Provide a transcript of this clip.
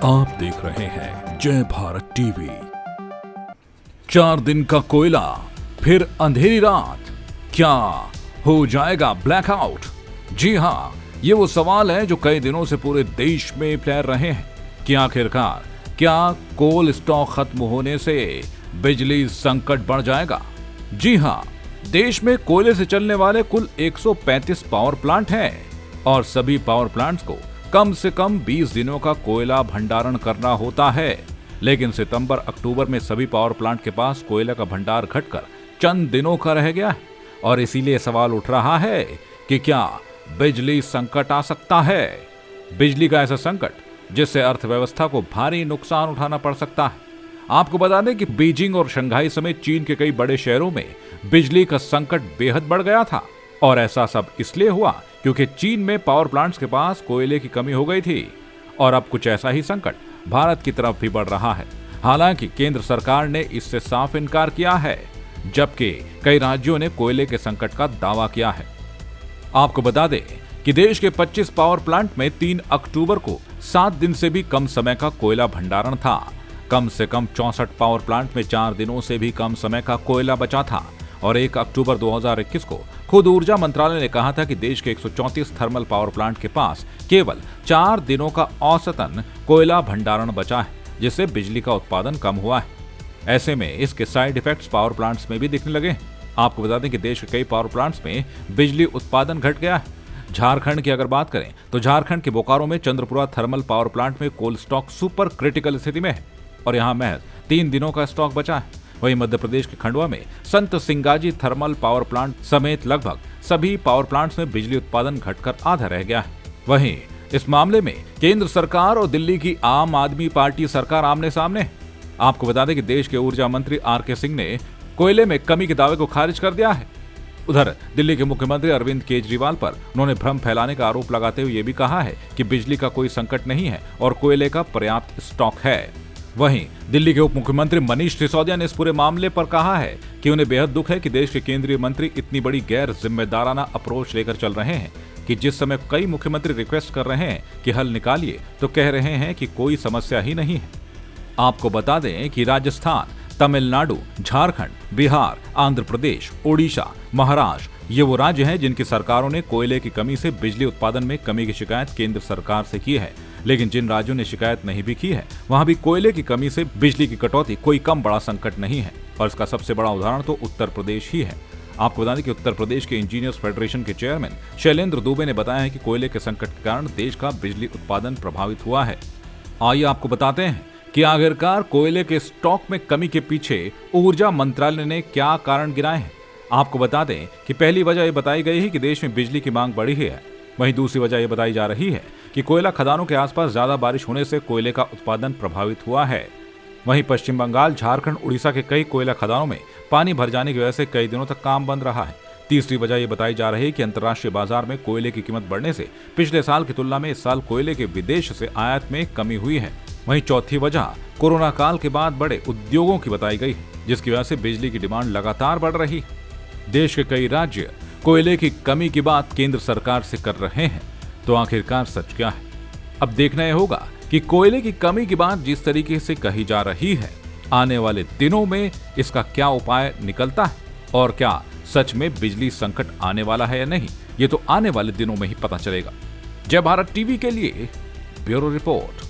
आप देख रहे हैं जय भारत टीवी। 4 दिन का कोयला, फिर अंधेरी रात, क्या हो जाएगा ब्लैकआउट? जी हाँ, ये वो सवाल है जो कई दिनों से पूरे देश में फैल रहे हैं कि आखिरकार क्या कोल स्टॉक खत्म होने से बिजली संकट बढ़ जाएगा। जी हाँ, देश में कोयले से चलने वाले कुल 135 पावर प्लांट हैं और सभी पावर प्लांट्स को कम से कम 20 दिनों का कोयला भंडारण करना होता है। लेकिन सितंबर अक्टूबर में सभी पावर प्लांट के पास कोयला का भंडार घटकर चंद दिनों का रह गया है और इसीलिए सवाल उठ रहा है कि क्या बिजली संकट आ सकता है। बिजली का ऐसा संकट जिससे अर्थव्यवस्था को भारी नुकसान उठाना पड़ सकता है। आपको बता दें कि बीजिंग और शंघाई समेत चीन के कई बड़े शहरों में बिजली का संकट बेहद बढ़ गया था और ऐसा सब इसलिए हुआ क्योंकि चीन में पावर प्लांट्स के पास कोयले की कमी हो गई थी और अब कुछ ऐसा ही संकट भारत की तरफ भी बढ़ रहा है। हालांकि केंद्र सरकार ने इससे साफ इनकार किया है, जबकि कई राज्यों ने कोयले के संकट का दावा किया है। आपको बता दें कि देश के 25 पावर प्लांट में 3 अक्टूबर को 7 दिन से भी कम समय का कोयला भंडारण था। कम से कम 64 पावर प्लांट में 4 दिनों से भी कम समय का कोयला बचा था और 1 अक्टूबर 2021 को खुद ऊर्जा मंत्रालय ने कहा था कि देश के 134 थर्मल पावर प्लांट के पास केवल 4 दिनों का औसतन कोयला भंडारण बचा है, जिससे बिजली का उत्पादन कम हुआ है। ऐसे में इसके साइड इफेक्ट्स पावर प्लांट्स में भी दिखने लगे। आपको बता दें कि देश के कई पावर प्लांट्स में बिजली उत्पादन घट गया है। झारखंड की अगर बात करें तो झारखंड के बोकारो में चंद्रपुरा थर्मल पावर प्लांट में कोल स्टॉक सुपर क्रिटिकल स्थिति में है और यहाँ महज 3 दिनों का स्टॉक बचा है। वहीं मध्य प्रदेश के खंडवा में संत सिंगाजी थर्मल पावर प्लांट समेत लगभग सभी पावर प्लांट्स में बिजली उत्पादन घटकर आधा रह गया है। वहीं इस मामले में केंद्र सरकार और दिल्ली की आम आदमी पार्टी सरकार आमने सामने है। आपको बता दें कि देश के ऊर्जा मंत्री आर.के. सिंह ने कोयले में कमी के दावे को खारिज कर दिया है। उधर दिल्ली के मुख्यमंत्री अरविंद केजरीवाल पर उन्होंने भ्रम फैलाने का आरोप लगाते हुए ये भी कहा है कि बिजली का कोई संकट नहीं है और कोयले का पर्याप्त स्टॉक है। वहीं दिल्ली के उप मुख्यमंत्री मनीष सिसोदिया ने इस पूरे मामले पर कहा है कि उन्हें बेहद दुख है कि देश के केंद्रीय मंत्री इतनी बड़ी गैर जिम्मेदाराना अप्रोच लेकर चल रहे हैं कि जिस समय कई मुख्यमंत्री रिक्वेस्ट कर रहे हैं कि हल निकालिए तो कह रहे हैं कि कोई समस्या ही नहीं है। आपको बता दें कि राजस्थान, तमिलनाडु, झारखंड, बिहार, आंध्र प्रदेश, ओडिशा, महाराष्ट्र ये वो राज्य हैं जिनकी सरकारों ने कोयले की कमी से बिजली उत्पादन में कमी की शिकायत केंद्र सरकार से की है। लेकिन जिन राज्यों ने शिकायत नहीं भी की है वहां भी कोयले की कमी से बिजली की कटौती कोई कम बड़ा संकट नहीं है और इसका सबसे बड़ा उदाहरण तो उत्तर प्रदेश ही है। आपको बता दें कि उत्तर प्रदेश के इंजीनियर्स फेडरेशन के चेयरमैन शैलेंद्र दुबे ने बताया है कि कोयले के संकट के कारण देश का बिजली उत्पादन प्रभावित हुआ है। आइए आपको बताते हैं कि आखिरकार कोयले के स्टॉक में कमी के पीछे ऊर्जा मंत्रालय ने क्या कारण गिनाए हैं। आपको बता दें कि पहली वजह यह बताई गई है कि देश में बिजली की मांग बढ़ी है। वहीं दूसरी वजह यह बताई जा रही है कि कोयला खदानों के आसपास ज्यादा बारिश होने से कोयले का उत्पादन प्रभावित हुआ है। वहीं पश्चिम बंगाल, झारखंड, उड़ीसा के कई कोयला खदानों में पानी भर जाने की वजह से कई दिनों तक काम बंद रहा है। तीसरी वजह यह बताई जा रही है कि अंतर्राष्ट्रीय बाजार में कोयले की कीमत बढ़ने से पिछले साल की तुलना में इस साल कोयले के विदेश से आयात में कमी हुई है। वहीं चौथी वजह कोरोना काल के बाद बड़े उद्योगों की बताई गई है, जिसकी वजह से बिजली की डिमांड लगातार बढ़ रही है। देश के कई राज्य कोयले की कमी की बात केंद्र सरकार से कर रहे हैं, तो आखिरकार सच क्या है? अब देखना यह होगा कि कोयले की कमी की बात जिस तरीके से कही जा रही है, आने वाले दिनों में इसका क्या उपाय निकलता है और क्या सच में बिजली संकट आने वाला है या नहीं, ये तो आने वाले दिनों में ही पता चलेगा। जय भारत टीवी के लिए ब्यूरो रिपोर्ट।